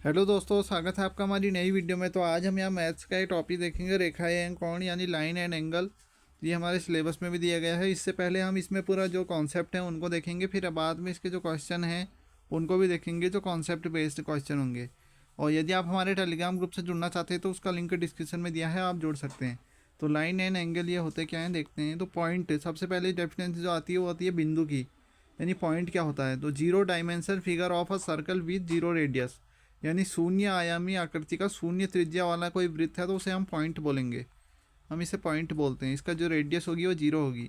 Hello दोस्तों, स्वागत है आपका हमारी नई वीडियो में। तो आज हम यहाँ मैथ्स का एक टॉपिक देखेंगे, रेखाएं एंड कोण यानी लाइन एंड एंगल। ये हमारे सिलेबस में भी दिया गया है। इससे पहले हम इसमें पूरा जो कॉन्सेप्ट है उनको देखेंगे, फिर बाद में इसके जो क्वेश्चन हैं उनको भी देखेंगे, जो कॉन्सेप्ट बेस्ड क्वेश्चन होंगे। और यदि आप हमारे टेलीग्राम ग्रुप से जुड़ना चाहते हैं तो उसका लिंक डिस्क्रिप्शन में दिया है, आप जुड़ सकते हैं। तो लाइन एंड एंगल ये होते क्या हैं देखते हैं। तो पॉइंट, सबसे पहले डेफिनेशन जो आती है वो आती है बिंदु की, यानी पॉइंट क्या होता है। तो zero dimension figure of a circle with zero radius, यानी शून्य आयामी आकृति का शून्य त्रिज्या वाला कोई वृत्त है तो उसे हम पॉइंट बोलेंगे, हम इसे पॉइंट बोलते हैं। इसका जो रेडियस होगी वो जीरो होगी।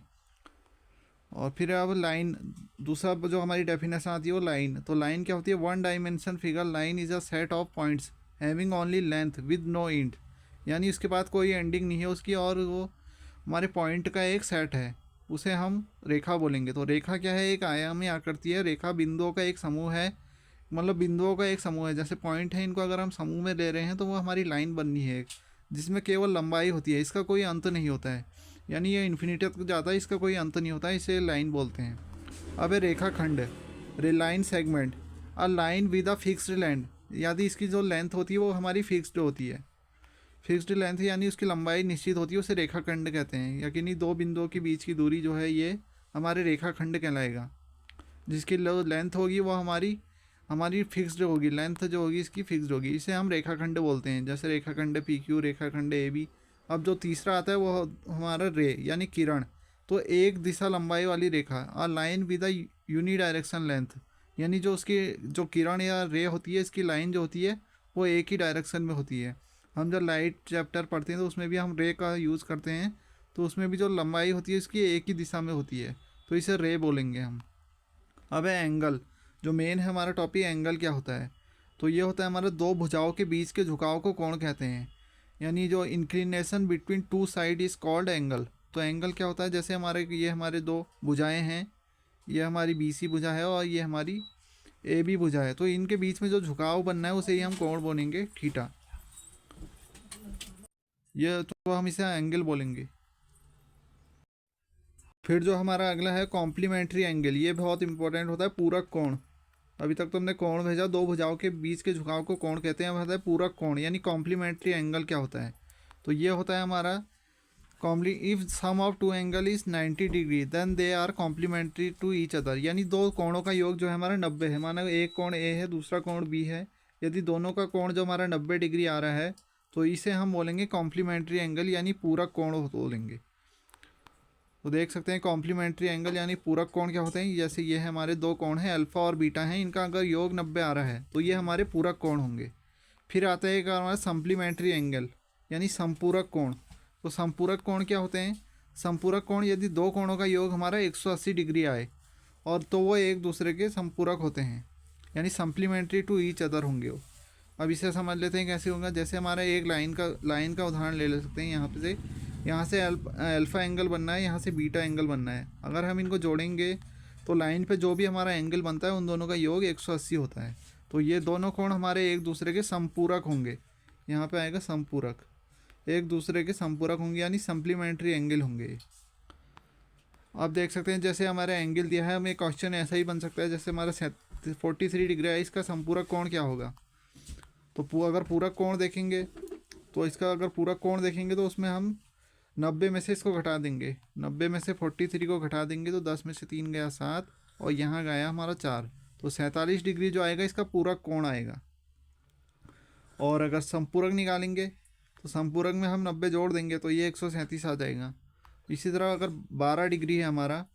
और फिर अब लाइन, दूसरा जो हमारी डेफिनेशन आती है वो लाइन। तो लाइन क्या होती है, one dimension figure line is a set of points having only length with no end, यानी उसके बाद कोई एंडिंग नहीं है उसकी, और वो हमारे पॉइंट का एक सेट है, उसे हम रेखा बोलेंगे। तो रेखा क्या है, एक आयामी आकृति है। रेखा बिंदुओं का एक समूह है, मतलब बिंदुओं का एक समूह है। जैसे पॉइंट है, इनको अगर हम समूह में ले रहे हैं तो वो हमारी लाइन बननी है, जिसमें केवल लंबाई होती है, इसका कोई अंत नहीं होता है, यानी ये इन्फिनिटी तक जाता है, इसका कोई अंत नहीं होता है, इसे लाइन बोलते हैं। अब है रेखा खंड, line segment, a line with a fixed length, यदि इसकी जो लेंथ होती है वो हमारी फिक्स्ड होती है, फिक्स्ड लेंथ यानी उसकी लंबाई निश्चित होती है, उसे रेखा खंड कहते हैं। यकीनी दो बिंदुओं के बीच की दूरी जो है ये हमारे रेखा खंड कहलाएगा। जिसकी लेंथ होगी वो हमारी हमारी फिक्स्ड होगी, लेंथ जो होगी इसकी फिक्स्ड होगी, इसे हम रेखाखंड बोलते हैं। जैसे रेखाखंड पी क्यू, रेखाखंड ए बी। अब जो तीसरा आता है वो हमारा रे यानी किरण। तो एक दिशा लंबाई वाली रेखा, a line with a uni direction length, यानी जो उसकी जो किरण या रे होती है, इसकी लाइन जो होती है वो एक ही डायरेक्शन में होती है। हम जब लाइट चैप्टर पढ़ते हैं तो उसमें भी हम रे का यूज़ करते हैं, तो उसमें भी जो लंबाई होती है इसकी एक ही दिशा में होती है, तो इसे रे बोलेंगे हम। अब है एंगल, जो मेन है हमारा टॉपिक। एंगल क्या होता है, तो ये होता है हमारे दो भुजाओं के बीच के झुकाव को कोण कहते हैं, यानी जो inclination between two side is called angle. तो एंगल क्या होता है, जैसे हमारे दो भुजाएं हैं, ये हमारी बी सी भुजा है और ये हमारी ए बी भुजा है, तो इनके बीच में जो झुकाव बनना है उसे ही हम कोण बोलेंगे, थीटा। ये तो हम इसे एंगल बोलेंगे। फिर जो हमारा अगला है कॉम्प्लीमेंट्री एंगल, ये बहुत इंपॉर्टेंट होता है, पूरक कोण। अभी तक तो हमने कोण भेजा, दो भुजाओं के बीच के झुकाव को कोण कहते हैं। होता है पूरक कोण, यानी कॉम्प्लीमेंट्री एंगल क्या होता है, तो ये होता है हमारा कॉम्प्ली if sum of two angle is 90 degree then they are complementary to each other, यानी दो कोणों का योग जो है हमारा 90 है। माना एक कोण ए है, दूसरा कोण बी है, यदि दोनों का कोण जो हमारा 90 डिग्री आ रहा है तो इसे हम बोलेंगे कॉम्प्लीमेंट्री एंगल, यानी पूरक कोण बोलेंगे। तो देख सकते हैं कॉम्प्लीमेंट्री एंगल यानी पूरक कोण क्या होते हैं। जैसे ये हमारे दो कोण हैं, अल्फा और बीटा हैं, इनका अगर योग 90 आ रहा है तो ये हमारे पूरक कोण होंगे। फिर आता है एक हमारा सप्लीमेंट्री एंगल, यानी संपूरक कोण। तो संपूरक कोण क्या होते हैं, संपूरक कोण यदि दो कोणों का योग हमारा 180 डिग्री आए और तो वो एक दूसरे के संपूरक होते हैं, यानी सप्लीमेंट्री टू ईच अदर होंगे वो। अब इसे समझ लेते हैं कैसे होगा। जैसे हमारा एक लाइन का उदाहरण ले सकते हैं। यहाँ से अल्फ़ा एंगल बनना है, यहाँ से बीटा एंगल बनना है। अगर हम इनको जोड़ेंगे तो लाइन पे जो भी हमारा एंगल बनता है उन दोनों का योग 180 होता है। तो ये दोनों कोण हमारे एक दूसरे के संपूरक होंगे, यहाँ पे आएगा संपूरक, एक दूसरे के संपूरक होंगे, यानी सप्लीमेंट्री एंगल होंगे। आप देख सकते हैं जैसे हमारा एंगल दिया है, हमें क्वेश्चन ऐसा ही बन सकता है। जैसे हमारा 43 डिग्री है, इसका संपूरक कोण क्या होगा। तो अगर पूरक कोण देखेंगे तो इसका अगर पूरक कोण देखेंगे तो उसमें हम 90 में से इसको घटा देंगे, 90 में से 43 को घटा देंगे तो 10 में से 3 गया 7 और यहाँ गया हमारा 4, तो 47 डिग्री जो आएगा इसका पूरक कोण आएगा। और अगर संपूरक निकालेंगे तो संपूरक में हम 90 जोड़ देंगे तो ये 137 आ जाएगा। इसी तरह अगर 12 डिग्री है हमारा,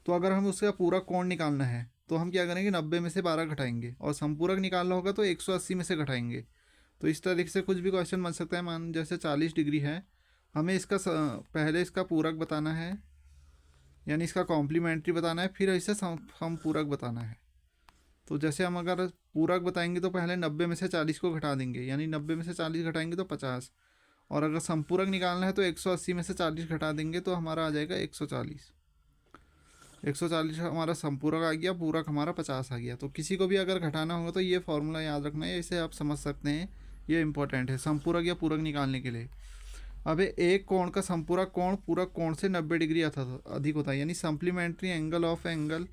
तो अगर हम उसका पूरक कोण निकालना है तो हम क्या करेंगे, 90 में से 12 घटाएंगे, और संपूरक निकालना होगा तो 180 में से घटाएंगे। तो इस तरीके से कुछ भी क्वेश्चन बन सकता है। मान जैसे 40 डिग्री है, हमें पहले इसका पूरक बताना है, यानी इसका कॉम्प्लीमेंट्री बताना है, फिर इसे सम पूरक बताना है। तो जैसे हम अगर पूरक बताएंगे तो पहले 90 में से 40 को घटा देंगे, यानी 90 में से 40 घटाएंगे तो 50, और अगर संपूरक निकालना है तो 180 में से 40 घटा देंगे तो हमारा आ जाएगा 140। 140 हमारा संपूरक आ गया, पूरक हमारा 50 आ गया। तो किसी को भी अगर घटाना होगा तो ये फॉर्मूला याद रखना है, इसे आप समझ सकते हैं, ये इंपॉर्टेंट है संपूरक या पूरक निकालने के लिए। अब एक कोण का संपूरक कोण पूरक कोण से 90 डिग्री अधिक होता है, यानी supplementary angle of angle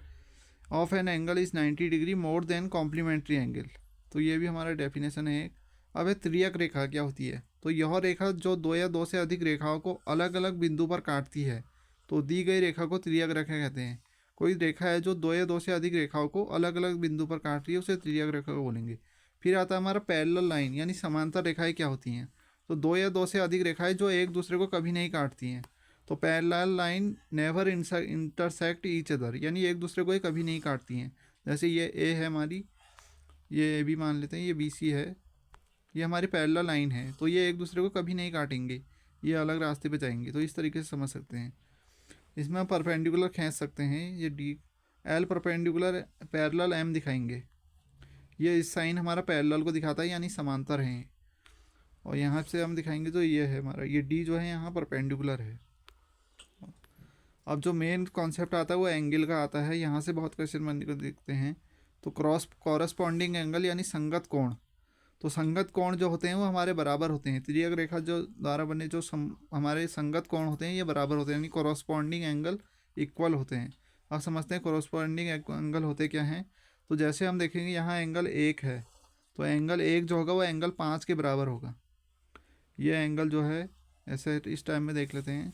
of an angle is 90 degree more than complementary angle. तो ये भी हमारा डेफिनेशन है। अब है त्रियक रेखा क्या होती है। तो यह रेखा जो दो या दो से अधिक रेखाओं को अलग अलग बिंदु पर काटती है, तो दी गई रेखा को त्रियक रेखा कहते हैं। कोई रेखा है जो दो या दो से अधिक रेखाओं को अलग अलग बिंदु पर काट रही है, उसे त्रियक रेखा को बोलेंगे। फिर आता है हमारा पैरेलल लाइन, यानी समांतर रेखाएं क्या होती हैं। तो दो या दो से अधिक रेखाएं जो एक दूसरे को कभी नहीं काटती हैं। तो parallel line never intersect each other, यानी एक दूसरे को ये कभी नहीं काटती हैं। जैसे ये ए है हमारी, ये ए भी मान लेते हैं, ये बी सी है, ये हमारी पैरेलल लाइन है, तो ये एक दूसरे को कभी नहीं काटेंगे, ये अलग रास्ते पे जाएंगे। तो इस तरीके से समझ सकते हैं। इसमें हम परपेंडिकुलर खींच सकते हैं। ये D L perpendicular parallel M दिखाएंगे। ये इस साइन हमारा पैरेलल को दिखाता है, यानी समांतर हैं। और यहाँ से हम दिखाएंगे तो ये है हमारा, ये डी जो है यहाँ परपेंडिकुलर है। अब जो मेन कॉन्सेप्ट आता है वो एंगल का आता है। यहाँ से बहुत क्वेश्चन बनने को देखते हैं। तो कॉरस्पॉन्डिंग एंगल यानी संगत कोण। तो संगत कोण जो होते हैं वो हमारे बराबर होते हैं। त्रियक रेखा जो द्वारा बने जो हमारे संगत कोण होते हैं ये बराबर होते हैं, यानी कॉरस्पॉन्डिंग एंगल इक्वल होते हैं। अब समझते हैं कॉरस्पॉन्डिंग एंगल होते क्या हैं। तो जैसे हम देखेंगे यहाँ एंगल 1 है, तो एंगल 1 जो होगा वो एंगल 5 के बराबर होगा। ये एंगल जो है ऐसे इस टाइम में देख लेते हैं,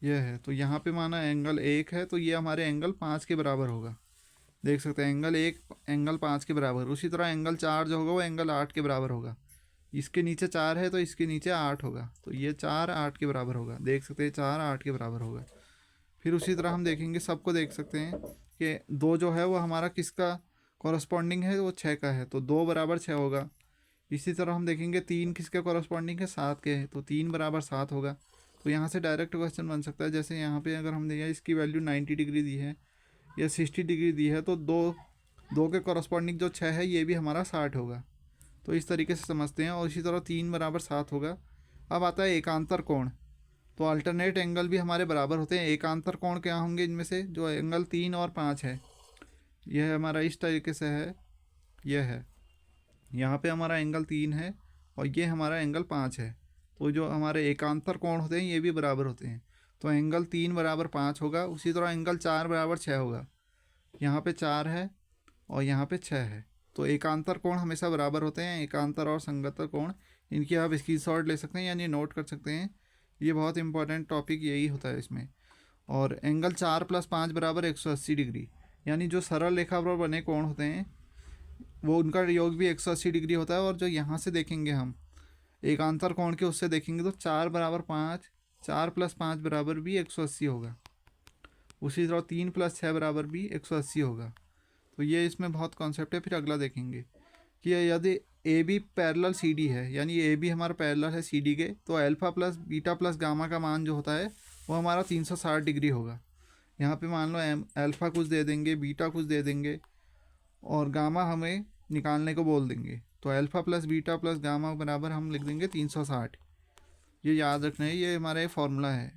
यह है। तो यहाँ पे माना एंगल 1 है, तो ये हमारे एंगल 5 के बराबर होगा। देख सकते हैं एंगल 1 एंगल 5 के बराबर। उसी तरह एंगल 4 जो होगा वो एंगल 8 के बराबर होगा। इसके नीचे 4 है तो इसके नीचे 8 होगा, तो ये 4 8 के बराबर होगा। देख सकते हैं 4 8 के बराबर होगा। फिर उसी तरह हम देखेंगे, सबको देख सकते हैं कि 2 जो है वो हमारा किसका कॉरस्पॉन्डिंग है, वो 6 का है, तो 2 बराबर 6 होगा। इसी तरह हम देखेंगे 3 किसके कॉरस्पॉन्डिंग है, 7 के है, तो 3 बराबर 7 होगा। तो यहाँ से डायरेक्ट क्वेश्चन बन सकता है। जैसे यहाँ पे अगर हम देखें इसकी वैल्यू 90 डिग्री दी है या 60 डिग्री दी है, तो दो के कॉरस्पॉन्डिंग जो 6 है ये भी हमारा 60 होगा। तो इस तरीके से समझते हैं। और इसी तरह 3 बराबर 7 होगा। अब आता है एकांतर कोण। तो अल्टरनेट एंगल भी हमारे बराबर होते हैं। एकांतर कोण क्या होंगे इनमें से, जो एंगल 3 और 5 है, यह हमारा इस तरीके से है, यह है। यहाँ पे हमारा एंगल 3 है और ये हमारा एंगल 5 है। तो जो हमारे एकांतर कोण होते हैं ये भी बराबर होते हैं। तो एंगल 3 बराबर 5 होगा। उसी तरह एंगल 4 बराबर 6 होगा। यहाँ पे 4 है और यहाँ पे 6 है। तो एकांतर कोण हमेशा बराबर होते हैं। एकांतर और संगतर कोण, इनकी आप स्क्रीनशॉट ले सकते हैं, यानी नोट कर सकते हैं। ये बहुत इंपॉर्टेंट टॉपिक यही होता है इसमें। और एंगल 4 + 5 बराबर 180 डिग्री, यानी जो सरल रेखा पर बने कोण होते हैं वो उनका योग भी 180 डिग्री होता है। और जो यहाँ से देखेंगे हम एकांतर कोण के, उससे देखेंगे तो 4 बराबर 5, 4 + 5 बराबर भी 180 होगा। उसी तरह 3 + 6 बराबर भी 180 होगा। तो ये इसमें बहुत कॉन्सेप्ट है। फिर अगला देखेंगे कि यदि A B parallel C D है, यानी ए बी हमारा पैरेलल है सी डी के, तो अल्फ़ा + बीटा + गामा का मान जो होता है वो हमारा 360 डिग्री होगा। यहाँ पे मान लो अल्फ़ा कुछ दे देंगे, बीटा कुछ दे देंगे और गामा हमें निकालने को बोल देंगे। तो अल्फ़ा + बीटा + गामा बराबर हम लिख देंगे 360। ये याद रखना है, ये हमारा एक फार्मूला है।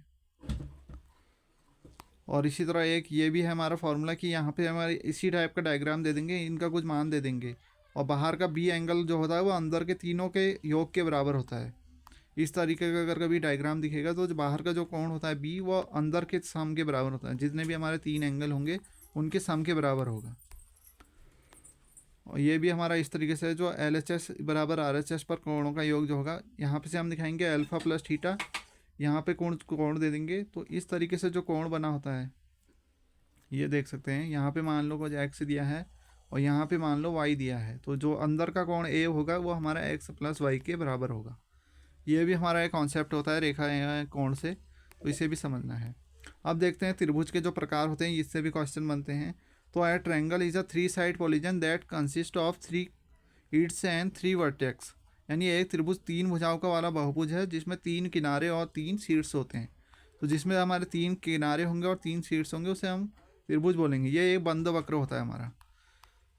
और इसी तरह एक ये भी है हमारा फार्मूला कि यहाँ पे हमारे इसी टाइप का डायग्राम दे देंगे, इनका कुछ मान दे देंगे। और बाहर का बी एंगल जो होता है वो अंदर के तीनों के योग के बराबर होता है। इस तरीके का अगर कभी डायग्राम दिखेगा तो जो बाहर का जो कोण होता है बी, वो अंदर के सम के बराबर होता है। जितने भी हमारे 3 एंगल होंगे उनके सम के बराबर होगा। और ये भी हमारा इस तरीके से जो LHS बराबर RHS पर कोणों का योग जो होगा, यहाँ पे से हम दिखाएंगे अल्फ़ा + थीटा, यहाँ पे कोण दे देंगे। तो इस तरीके से जो कोण बना होता है ये देख सकते हैं। यहाँ पे मान लो कुछ x दिया है और यहाँ पे मान लो y दिया है, तो जो अंदर का कोण a होगा वो हमारा x + y के बराबर होगा। ये भी हमारा एक कॉन्सेप्ट होता है रेखा कोण से, तो इसे भी समझना है। अब देखते हैं त्रिभुज के जो प्रकार होते हैं, इससे भी क्वेश्चन बनते हैं। तो ए triangle is a 3 side polygon that consist of 3 Yeats and 3 vertex, यानी एक त्रिभुज 3 भुजाओं का वाला बहुभुज है जिसमें 3 किनारे और 3 शीर्ष होते हैं। तो जिसमें हमारे 3 किनारे होंगे और 3 शीर्ष होंगे उसे हम त्रिभुज बोलेंगे। ये एक बंद वक्र होता है हमारा।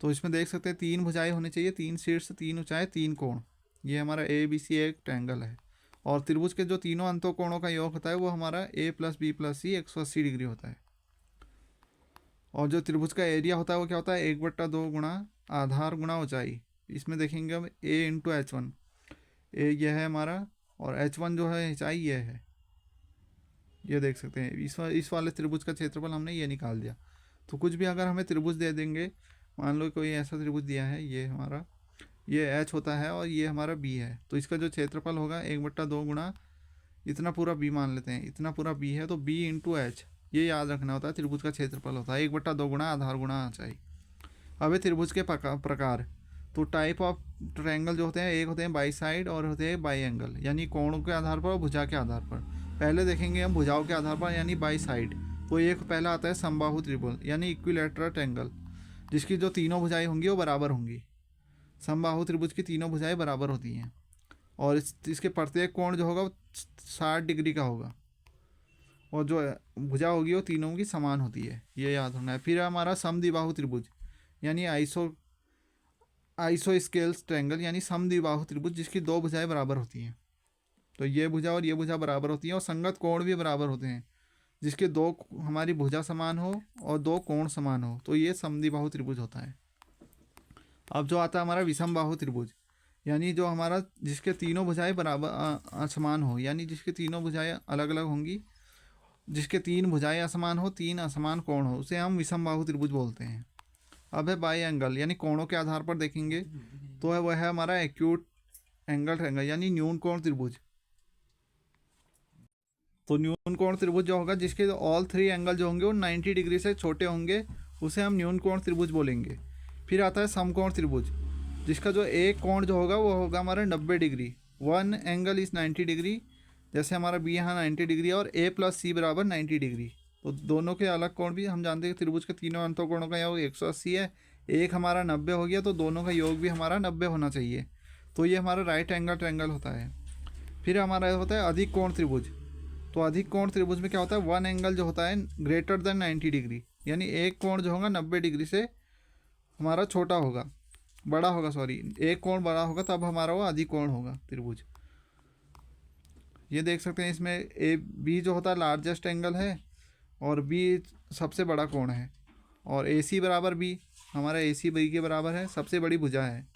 तो इसमें देख सकते हैं 3 भुजाएं होनी चाहिए, 3 शीर्ष, 3 ऊंचाई, 3 कोण। ये हमारा ABC एक ट्रायंगल है। और त्रिभुज के जो तीनों अंतों कोणों का योग होता है वो हमारा A + B + C 180 डिग्री होता है। और जो त्रिभुज का एरिया होता है वो क्या होता है, 1/2 गुणा आधार गुणा ऊंचाई। इसमें देखेंगे हम A × H1, ए यह है हमारा, और H1 जो है ऊंचाई ये है। ये देख सकते हैं इस वाले त्रिभुज का क्षेत्रफल हमने ये निकाल दिया। तो कुछ भी अगर हमें त्रिभुज दे देंगे, मान लो कोई ऐसा त्रिभुज दिया है, ये हमारा ये एच होता है और ये हमारा बी है, तो इसका जो क्षेत्रफल होगा 1/2 गुणा इतना पूरा बी मान लेते हैं, इतना पूरा बी है तो बी इंटू एच, ये याद रखना होता है त्रिभुज का क्षेत्रफल होता है 1/2 गुणा आधार गुणा ऊंचाई। अब है त्रिभुज के प्रकार। तो टाइप ऑफ ट्रायंगल जो होते हैं, एक होते हैं बाई साइड और होते हैं बाई एंगल, यानी कोणों के आधार पर और भुजा के आधार पर। पहले देखेंगे हम भुजाओं के आधार पर यानी बाई साइड। तो एक पहला आता है समबाहु त्रिभुज यानी इक्विलैटरल ट्रायंगल, जिसकी जो तीनों भुजाएं होंगी वो बराबर होंगी। समबाहु त्रिभुज की तीनों भुजाएं बराबर होती हैं और इसके प्रत्येक कोण जो होगा वो 60 डिग्री का होगा और जो भुजा होगी वो तीनों की समान होती है, ये याद होना है। फिर हमारा समद्विबाहु त्रिभुज यानी आइसो स्केल्स ट्रायंगल यानी समद्विबाहु त्रिभुज, जिसकी दो भुजाएं बराबर होती हैं। तो ये भुजा और ये भुजा बराबर होती हैं और संगत कोण भी बराबर होते हैं, जिसके दो हमारी भुजा समान हो और दो कोण समान हो, तो ये समद्विबाहु त्रिभुज होता है। अब जो आता है हमारा विषमबाहु त्रिभुज, यानी जो हमारा जिसके तीनों भुजाएं बराबर असमान हो, यानी जिसके तीनों भुजाएं अलग अलग होंगी, जिसके तीन भुजाएं असमान हो, तीन असमान कोण हो, उसे हम विषमबाहु त्रिभुज बोलते हैं। अब है बाई एंगल, यानी कोणों के आधार पर देखेंगे तो है वह है हमारा एक्यूट एंगल ट्रायंगल यानी न्यून कोण त्रिभुज। तो न्यून कोण त्रिभुज जो होगा जिसके ऑल थ्री एंगल जो होंगे वो 90 डिग्री से छोटे होंगे, उसे हम न्यून कोण त्रिभुज बोलेंगे। फिर आता है समकोण त्रिभुज, जिसका जो एक कोण जो होगा वो होगा हमारा 90 degree, one angle is 90 degree, जैसे हमारा बी यहाँ 90 डिग्री और ए प्लस सी बराबर 90 डिग्री। तो दोनों के अलग कोण भी हम जानते हैं, त्रिभुज के तीनों अंतों कोणों का योग 180 है, एक हमारा 90 हो गया, तो दोनों का योग भी हमारा 90 होना चाहिए। तो ये हमारा राइट एंगल ट्रायंगल होता है। फिर हमारा होता है अधिक कोण त्रिभुज। तो अधिक कोण त्रिभुज में क्या होता है, वन एंगल जो होता है ग्रेटर देन 90 डिग्री, यानी एक कोण जो होगा 90 डिग्री से हमारा छोटा होगा, बड़ा होगा, सॉरी एक कोण बड़ा होगा तब हमारा वो अधिक कोण होगा त्रिभुज। ये देख सकते हैं इसमें ए बी जो होता है लार्जेस्ट एंगल है और बी सबसे बड़ा कोण है, और ए सी बराबर बी, हमारा ए सी बी के बराबर है, सबसे बड़ी भुजा है,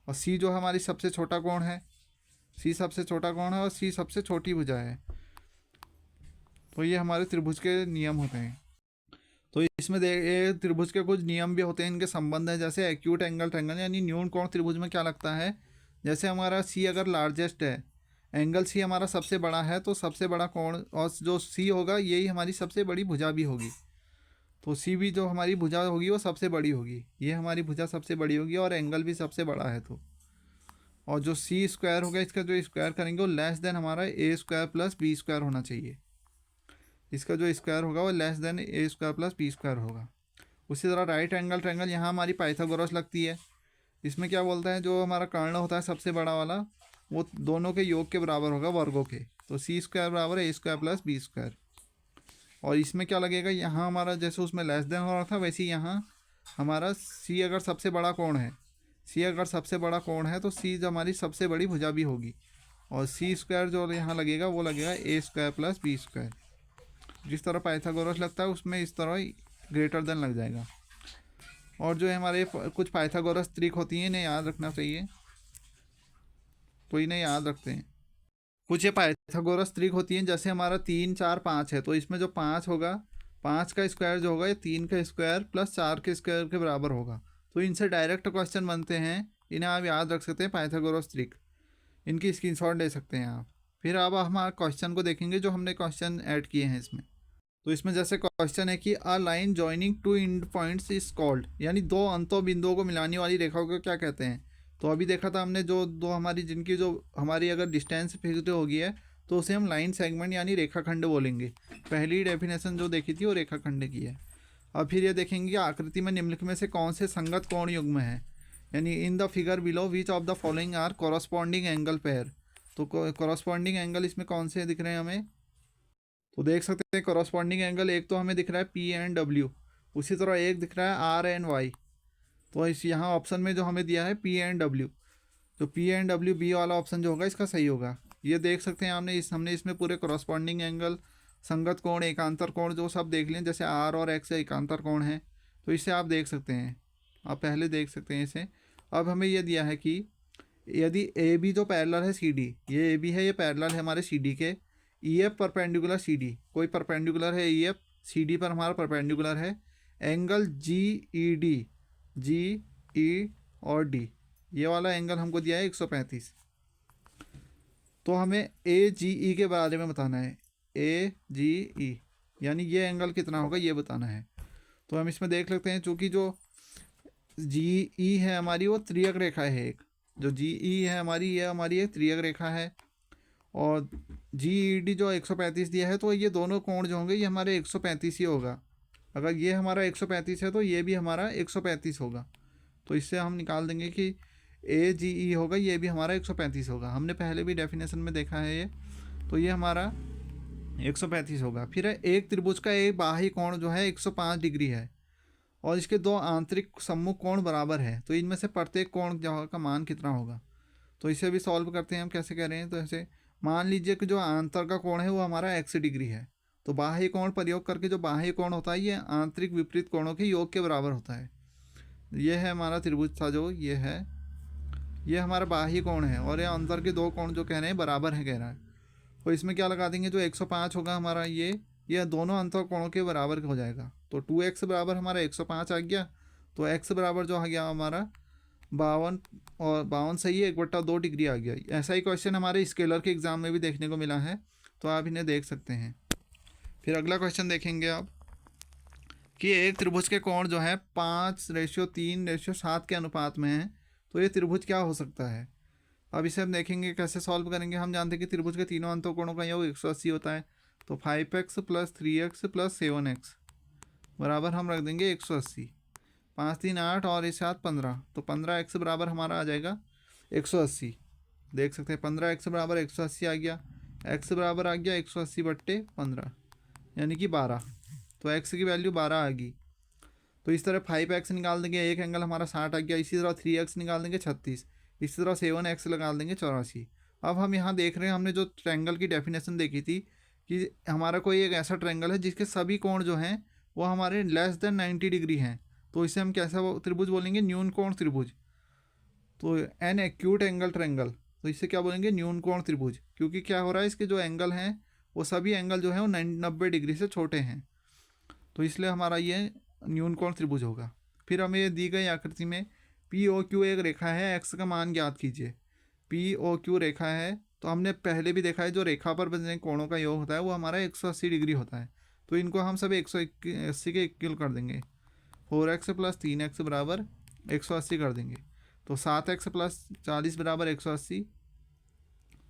और सी जो हमारी सबसे छोटा कोण है, सी सबसे छोटा कोण है और सी सबसे छोटी भुजा है। तो ये हमारे त्रिभुज के नियम होते हैं। तो इसमें ये त्रिभुज के कुछ नियम भी होते हैं, इनके संबंध है, जैसे एक्यूट एंगल ट्रायंगल यानी न्यून कोण त्रिभुज में क्या लगता है, जैसे हमारा सी अगर लार्जेस्ट है, एंगल सी हमारा सबसे बड़ा है, तो सबसे बड़ा कोण और जो सी होगा यही हमारी सबसे बड़ी भुजा भी होगी, तो सी भी जो हमारी भुजा होगी वो सबसे बड़ी होगी, ये हमारी भुजा सबसे बड़ी होगी और एंगल भी सबसे बड़ा है। तो और जो सी स्क्वायर होगा इसका जो स्क्वायर करेंगे वो लेस देन हमारा ए स्क्वायर प्लस बी स्क्वायर होना चाहिए, इसका जो स्क्वायर होगा वो लेस देन ए स्क्वायर प्लस बी स्क्वायर होगा। उसी तरह राइट एंगल ट्रायंगल, यहाँ हमारी पाइथागोरस लगती है, इसमें क्या बोलता है, जो हमारा कर्ण होता है सबसे बड़ा वाला वो दोनों के योग के बराबर होगा वर्गों के, तो सी स्क्वायर बराबर है ए स्क्वायर प्लस बी स्क्वायर। और इसमें क्या लगेगा, यहाँ हमारा जैसे उसमें लेस देन हो रहा था वैसे ही यहाँ हमारा सी अगर सबसे बड़ा कोण है, सी अगर सबसे बड़ा कोण है तो सी जो हमारी सबसे बड़ी भुजा भी होगी, और सी स्क्वायर जो यहाँ लगेगा वो लगेगा ए स्क्वायर प्लस बी स्क्वायर। जिस तरह पाइथागोरस लगता है उसमें इस तरह ग्रेटर देन लग जाएगा। और जो है हमारे कुछ पाइथागोरस ट्रिक होती हैं, इन्हें याद रखना चाहिए, तो इन्हें याद रखते हैं। कुछ ये पाइथागोरस ट्रिक होती हैं, जैसे हमारा 3 4 5 है, तो इसमें जो 5 होगा, 5 का स्क्वायर जो होगा ये 3 का स्क्वायर प्लस 4 के स्क्वायर के बराबर होगा, तो इनसे डायरेक्ट क्वेश्चन बनते हैं, इन्हें आप याद रख सकते हैं पाइथागोरस ट्रिक, इनकी स्क्रीनशॉट ले सकते हैं आप। फिर अब हमारे क्वेश्चन को देखेंगे जो हमने क्वेश्चन ऐड किए हैं इसमें। तो इसमें जैसे क्वेश्चन है कि a line joining two and points is called, यानी दो अंतों बिंदुओं को मिलाने वाली रेखाओं को क्या कहते हैं। तो अभी देखा था हमने जो दो हमारी जिनकी जो हमारी अगर डिस्टेंस फिक्स्ड होगी है तो उसे हम लाइन सेगमेंट यानी रेखाखंड बोलेंगे। पहली डेफिनेशन जो देखी थी वो रेखाखंड की है। अब फिर ये देखेंगे आकृति में निम्नलिखित में से कौन से संगत कोण युग्म है, यानी in the figure below which of the following are corresponding angle pair. तो कॉरस्पॉन्डिंग एंगल इसमें कौन से दिख रहे हैं हमें, तो देख सकते हैं कॉरस्पॉन्डिंग एंगल एक तो हमें दिख रहा है पी एंड डब्ल्यू, उसी तरह एक दिख रहा है आर एंड वाई। तो इस यहाँ ऑप्शन में जो हमें दिया है पी एंड डब्ल्यू, तो पी एंड डब्ल्यू बी वाला ऑप्शन जो होगा इसका सही होगा। ये देख सकते हैं हमने इसमें पूरे कॉरस्पॉन्डिंग एंगल, संगत कोण, एकांतर कोण जो सब देख लें, जैसे आर और एक्स एकांतर कोण है, तो इसे आप देख सकते हैं, आप पहले देख सकते हैं इसे। अब हमें यह दिया है कि यदि ए बी जो पैरेलल है सी डी, ये ए बी है, ये पैरेलल है हमारे सी डी के, E F perpendicular C D, कोई परपेंडिकुलर है ई एफ सी डी पर हमारा परपेंडिकुलर है, एंगल जी ई डी, जी ई और डी, ये वाला एंगल हमको दिया है 135। तो हमें ए जी ई के बारे में बताना है, ए जी ई यानी ये एंगल कितना होगा ये बताना है। तो हम इसमें देख लेते हैं, चूँकि जो जी ई है हमारी वो त्रियक रेखा है एक, जो जी ई है हमारी ये हमारी एक त्रियक रेखा है, और जी ई डी जो 135 दिया है, तो ये दोनों कोण जो होंगे ये हमारे 135 ही होगा। अगर ये हमारा 135 है तो ये भी हमारा 135 होगा। तो इससे हम निकाल देंगे कि ए जी ई होगा, ये भी हमारा 135 होगा। हमने पहले भी डेफिनेशन में देखा है ये, तो ये हमारा 135 होगा। फिर एक त्रिभुज का एक बाह्य कोण जो है 105 डिग्री है, और इसके दो आंतरिक सम्मुख कोण बराबर है, तो इनमें से प्रत्येक कोण का मान कितना होगा। तो इसे भी सॉल्व करते हैं हम, कैसे कह रहे हैं। तो ऐसे मान लीजिए कि जो आंतर का कोण है वो हमारा x डिग्री है, तो बाह्य कोण प्रयोग करके जो बाह्य कोण होता है ये आंतरिक विपरीत कोणों के योग के बराबर होता है। ये है हमारा त्रिभुज था जो ये है, ये हमारा बाह्य कोण है, और ये अंतर के दो कोण जो कह रहे हैं बराबर है कह रहा है। तो इसमें क्या लगा देंगे, जो 105 होगा हमारा ये दोनों अंतर कोणों के बराबर हो जाएगा। तो 2x बराबर हमारा 105 आ गया। तो x बराबर जो आ गया हमारा 52, और 52 सही है 1/2 डिग्री आ गया। ऐसा ही क्वेश्चन हमारे स्केलर के एग्ज़ाम में भी देखने को मिला है, तो आप इन्हें देख सकते हैं। फिर अगला क्वेश्चन देखेंगे आप कि एक त्रिभुज के कोण जो है 5:3:7 के अनुपात में है, तो ये त्रिभुज क्या हो सकता है। अब इसे हम देखेंगे कैसे सॉल्व करेंगे। हम जानते हैं कि त्रिभुज के तीनों अंतों कोणों का योग 180 होता है। तो 5x + 3x + 7x बराबर हम रख देंगे 180। 5 3 8 और इस 7 15, तो 15x बराबर हमारा आ जाएगा 180। देख सकते हैं 15x बराबर 180 आ गया। x बराबर आ गया 180/15 यानी कि 12। तो x की वैल्यू 12 आ गई। तो इस तरह 5x निकाल देंगे, एक एंगल हमारा 60 आ गया। इसी तरह 3x निकाल देंगे 36। इसी तरह 7x लगा देंगे 84। अब हम यहाँ देख रहे हैं, हमने जो ट्रायंगल की डेफिनेशन देखी थी कि हमारा कोई एक ऐसा ट्रायंगल है जिसके सभी कोण जो हैं वो हमारे <90 डिग्री हैं, तो इसे हम कैसा त्रिभुज बोलेंगे, न्यून कोण त्रिभुज। तो एन एक्यूट एंगल ट्रायंगल, तो इसे क्या बोलेंगे, न्यून कोण त्रिभुज। क्योंकि क्या हो रहा है, इसके जो एंगल हैं वो सभी एंगल जो है वो 90 डिग्री से छोटे हैं, तो इसलिए हमारा ये न्यून कोण त्रिभुज होगा। फिर हमें ये दी गई आकृति में पी ओ क्यू एक रेखा है, एक्स का मान ज्ञात कीजिए। पी ओ क्यू रेखा है, तो हमने पहले भी देखा है जो रेखा पर बने कोणों का योग होता है वो हमारा 180 डिग्री होता है। तो इनको हम सब 180 के इक्वल कर देंगे। 4x + 3x बराबर 180 कर देंगे। तो 7x + 40 बराबर 180,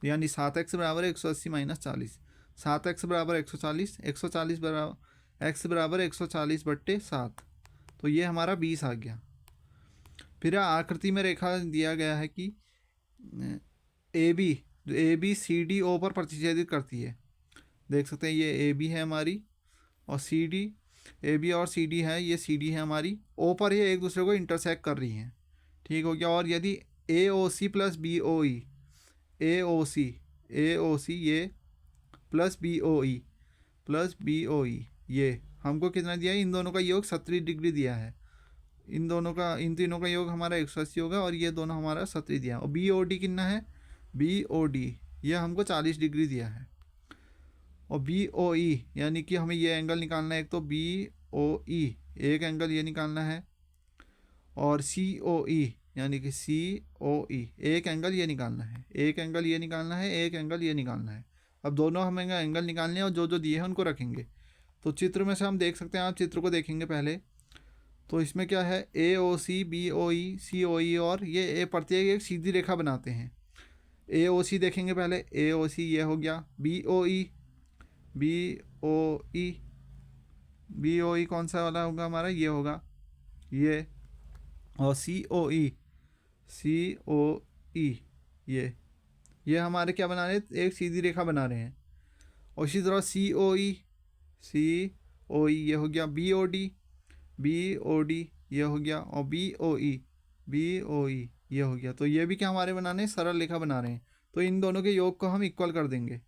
यानी 7x बराबर 180 - 40। 7x बराबर 140, 140 बराबर x बराबर 140/7, तो ये हमारा 20 आ गया। फिर आकृति में रेखा दिया गया है कि A B C D O पर प्रतिच्छेदित करती है। देख सकते हैं ये ए बी है हमारी, और सी डी, ए बी और सी डी है, ये सी डी है हमारी। ओ पर ये एक दूसरे को इंटरसेक्ट कर रही हैं, ठीक हो गया। और यदि ए ओ सी + बी ओ ई, ए ओ सी ये प्लस बी ओ ई ये हमको कितना दिया है, इन दोनों का योग 70 डिग्री दिया है। इन तीनों का योग हमारा 180 होगा, और ये दोनों हमारा 70 दिया है। और बी ओ डी कितना है, बी ओ डी ये हमको 40 डिग्री दिया है। और बी ओ ई यानी कि हमें ये एंगल निकालना है, एक तो बी ओ ई एक एंगल ये निकालना है, और सी ओ ई यानी कि सी ओ ई एक एंगल ये निकालना है, एक एंगल ये निकालना है, एक एंगल ये निकालना है। अब दोनों हमें एंगल निकालने हैं, और जो जो दिए हैं उनको रखेंगे। तो चित्र में से हम देख सकते हैं, आप चित्र को देखेंगे पहले। तो इसमें क्या है, ए ओ सी, बी ओ ई, सी ओ ई, और ये प्रत्येक एक सीधी रेखा बनाते हैं। ए ओ सी देखेंगे पहले, ए ओ सी ये हो गया। बी ओ ई, बी ओ ई, बी ओ ई कौन सा वाला होगा हमारा, ये होगा ये। और सी ओ ई, सी ओ ई ये हमारे क्या बना रहे हैं, एक सीधी रेखा बना रहे हैं। और इसी तरह सी ओ ई ये हो गया। बी ओ डी ये हो गया। और बी ओ ई ये हो गया। तो ये भी क्या हमारे बनाने, सरल रेखा बना रहे हैं। तो इन दोनों के योग को हम इक्वल कर देंगे।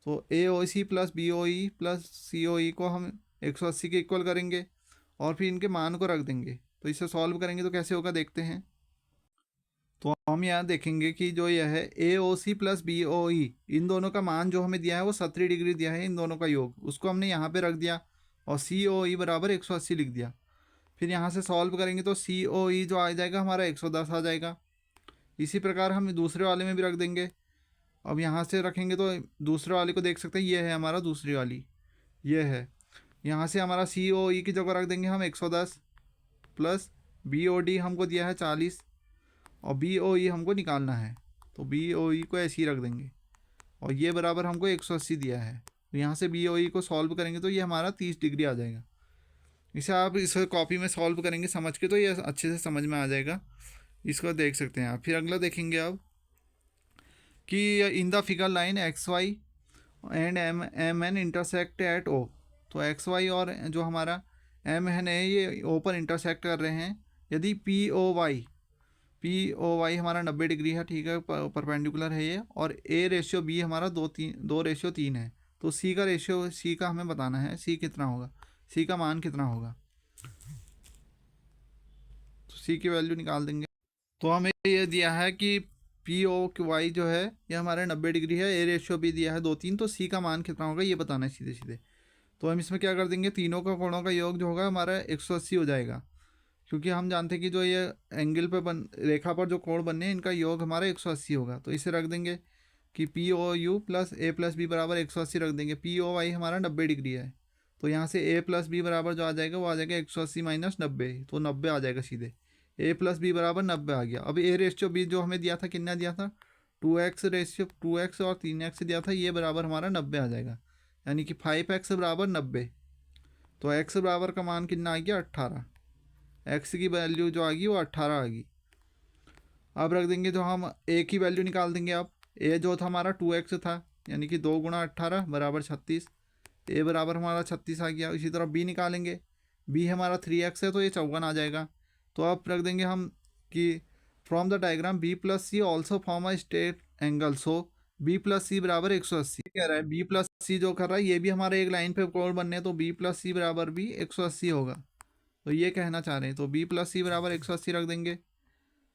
तो ए ओ सी + बी ओ ई + सी ओ ई को हम 180 के इक्वल करेंगे, और फिर इनके मान को रख देंगे। तो इसे सॉल्व करेंगे तो कैसे होगा देखते हैं। तो हम यहाँ देखेंगे कि जो यह है ए ओ सी + बी ओ ई, इन दोनों का मान जो हमें दिया है वो 70 डिग्री दिया है, इन दोनों का योग उसको हमने यहाँ पे रख दिया। और COE बराबर 180 लिख दिया। फिर यहाँ से सॉल्व करेंगे तो COE जो आ जाएगा हमारा 110 आ जाएगा। इसी प्रकार हम दूसरे वाले में भी रख देंगे। अब यहाँ से रखेंगे तो दूसरे वाले को देख सकते हैं, ये है हमारा दूसरी वाली, ये है। यहाँ से हमारा COE की जगह रख देंगे हम 110 प्लस BOD हमको दिया है 40 और BOE हमको निकालना है, तो BOE को ऐसे ही रख देंगे और ये बराबर हमको 180 दिया है। तो यहाँ से BOE को सॉल्व करेंगे तो ये हमारा 30 डिग्री आ जाएगा। इसे आप इस कॉपी में सॉल्व करेंगे समझ के तो ये अच्छे से समझ में आ जाएगा, इसको देख सकते हैं आप। फिर अगला देखेंगे अब कि इन the figure line XY and MN intersect at O। तो XY और जो हमारा MN है ये O पर इंटरसेक्ट कर रहे हैं। यदि POY हमारा 90 डिग्री है, ठीक है, परपेंडिकुलर है ये, और A/B हमारा 2:3 है। तो C का हमें बताना है, C कितना होगा, C का मान कितना होगा। तो C की वैल्यू निकाल देंगे। तो हमें ये दिया है कि POY जो है ये हमारे 90 डिग्री है, A/B दिया है 2:3, तो C का मान कितना होगा ये बताना है सीधे सीधे। तो हम इसमें क्या कर देंगे, तीनों का कोणों का योग जो होगा हमारा 180 हो जाएगा, क्योंकि हम जानते हैं कि जो ये एंगल पे रेखा पर जो कोण बनने हैं इनका योग हमारा 180 होगा। तो इसे रख देंगे कि POU प्लस A+B बराबर 180 रख देंगे। POY हमारा 90 डिग्री है, तो यहाँ से A+B बराबर जो आ जाएगा वो आ जाएगा 180 माइनस 90, तो 90 आ जाएगा सीधे। A+B बराबर 90 आ गया। अब A/B जो हमें दिया था, कितना दिया था, 2x और 3x दिया था, ये बराबर हमारा 90 आ जाएगा, यानी कि 5x बराबर 90। तो x बराबर का मान कितना आ गया, 18। x की वैल्यू जो आ गई वो 18 आ गई। अब रख देंगे जो हम a की वैल्यू निकाल देंगे। अब a जो था हमारा 2x था, यानी कि 2 गुणा 18 बराबर 36, a बराबर हमारा 36 आ गया। इसी तरह b निकालेंगे, b हमारा 3x है तो ये 54 आ जाएगा। तो अब रख देंगे हम कि from the diagram B+C also form a straight angle, so B+C बराबर 180 कह रहा है। B+C जो कर रहा है ये भी हमारे एक लाइन पे कोण बनने हैं, तो B+C बराबर भी 180 होगा, तो ये कहना चाह रहे हैं। तो B+C बराबर 180 रख देंगे।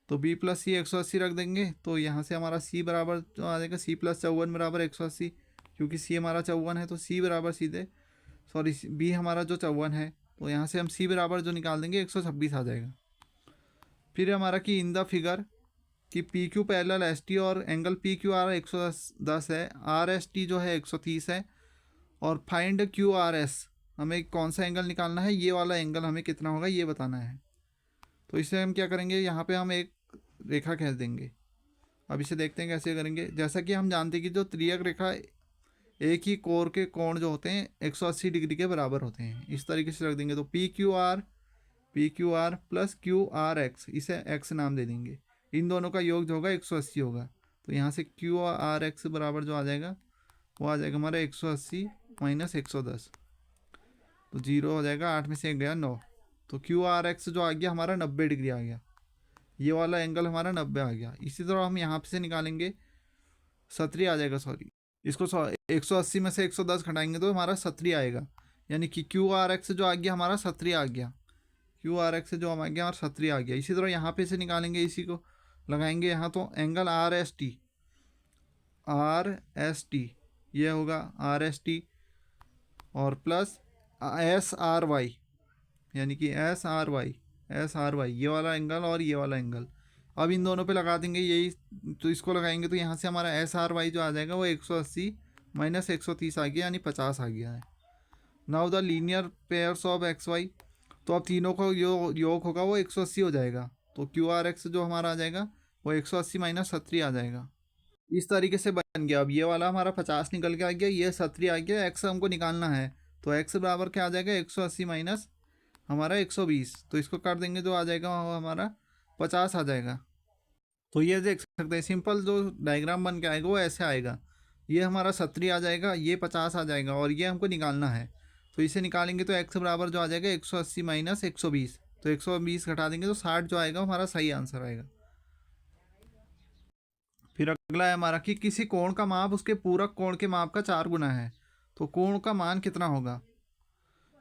तो B+C 180 रख देंगे, तो यहाँ से हमारा C बराबर जो आ जाएगा C+54 बराबर 180, क्योंकि C हमारा 54 है तो C बराबर सीधे B हमारा जो 54 है, तो यहाँ से हम C बराबर जो निकाल देंगे 126 आ जाएगा। फिर हमारा कि इन द फिगर कि PQ पैरेलल ST और एंगल PQR 110 है, RST जो है 130 है, और फाइंड QRS, हमें कौन सा एंगल निकालना है, ये वाला एंगल हमें कितना होगा ये बताना है। तो इसे हम क्या करेंगे, यहाँ पे हम एक रेखा खींच देंगे। अब इसे देखते हैं कैसे करेंगे। जैसा कि हम जानते हैं कि जो त्रियक रेखा एक ही कोर के कोण जो होते हैं 180 डिग्री के बराबर होते हैं, इस तरीके से रख देंगे। तो PQR प्लस QRX, इसे x नाम दे देंगे। इन दोनों का योग जो होगा 180 होगा, तो यहाँ से QRX बराबर जो आ जाएगा वो आ जाएगा हमारा 180 माइनस 110, तो 0 हो जाएगा, 8 में से 1 गया 9। तो QRX जो आ गया हमारा 90 डिग्री आ गया, ये वाला एंगल हमारा 90 आ गया। इसी तरह हम यहाँ से निकालेंगे 70 आ जाएगा, सॉरी, इसको 180 में से 110 घटाएंगे तो हमारा 70 आएगा, यानी कि QRX जो आ गया हमारा 70 आ गया। QRX जो आ गया हमारा 70 आ गया। इसी तरह यहाँ पे से निकालेंगे, इसी को लगाएंगे यहाँ, तो एंगल RST ये होगा RST और प्लस SRY, यानी कि SRY ये वाला एंगल और ये वाला एंगल। अब इन दोनों पे लगा देंगे यही, तो इसको लगाएंगे तो यहाँ से हमारा SRY जो आ जाएगा वो 180 माइनस 130 आ गया, यानी 50 आ गया है। Now the linear pairs of XY, तो अब तीनों को योग होगा वो 180 हो जाएगा। तो QRX जो हमारा आ जाएगा वो 180 माइनस 70 आ जाएगा। इस तरीके से बन गया। अब ये वाला हमारा 50 निकल के आ गया, ये 70 आ गया, x हमको निकालना है, तो x बराबर क्या आ जाएगा 180 माइनस हमारा 120, तो इसको काट देंगे जो आ जाएगा हमारा 50 आ जाएगा। तो ये देख सकते हैं सिंपल जो डायग्राम बन के आएगा वो ऐसे आएगा, ये हमारा 70 आ जाएगा, ये 50 आ जाएगा और ये हमको निकालना है। तो इसे निकालेंगे तो x बराबर जो आ जाएगा 180 माइनस 120, तो 120 घटा देंगे तो 60 जो आएगा हमारा सही आंसर आएगा। फिर अगला है हमारा कि किसी कोण का माप उसके पूरक कोण के माप का 4 गुना है, तो कोण का मान कितना होगा,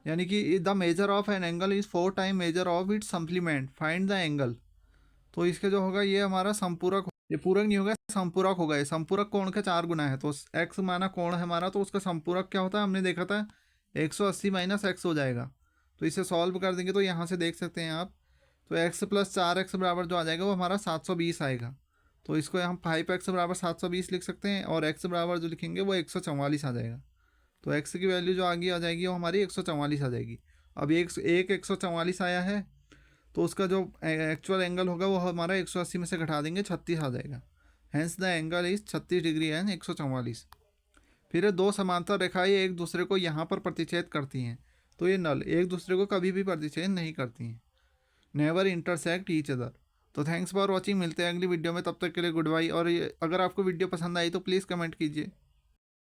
यानी कि the measure of an angle is 4 time measure of its supplement, find the angle. तो इसके जो होगा ये हमारा संपूरक, ये पूरक नहीं होगा संपूरक होगा, ये संपूरक कोण का 4 गुना है। तो x माना कोण है हमारा, तो उसका संपूरक क्या होता है, हमने देखा था 180 माइनस एक्स हो जाएगा। तो इसे सॉल्व कर देंगे तो यहाँ से देख सकते हैं आप, तो x प्लस 4x बराबर जो आ जाएगा वो हमारा 720 आएगा। तो इसको हम 5x बराबर 720 लिख सकते हैं, और x बराबर जो लिखेंगे वो 144 आ जाएगा। तो x की वैल्यू जो आगे आ जाएगी वो हमारी 144 आ जाएगी। अब एक 144 आया है, तो उसका जो एक्चुअल एंगल होगा वो हमारा 180 में से घटा देंगे, 36 आ जाएगा। Hence the angle is 36 degree and 144। फिर दो समांतर रेखाएं एक दूसरे को यहाँ पर प्रतिच्छेद करती हैं, तो ये नल एक दूसरे को कभी भी प्रतिच्छेद नहीं करती हैं, नेवर इंटरसेक्ट ईच अदर। तो थैंक्स फॉर वॉचिंग, मिलते हैं अगली वीडियो में, तब तक के लिए गुड बाय। और अगर आपको वीडियो पसंद आई तो प्लीज़ कमेंट कीजिए।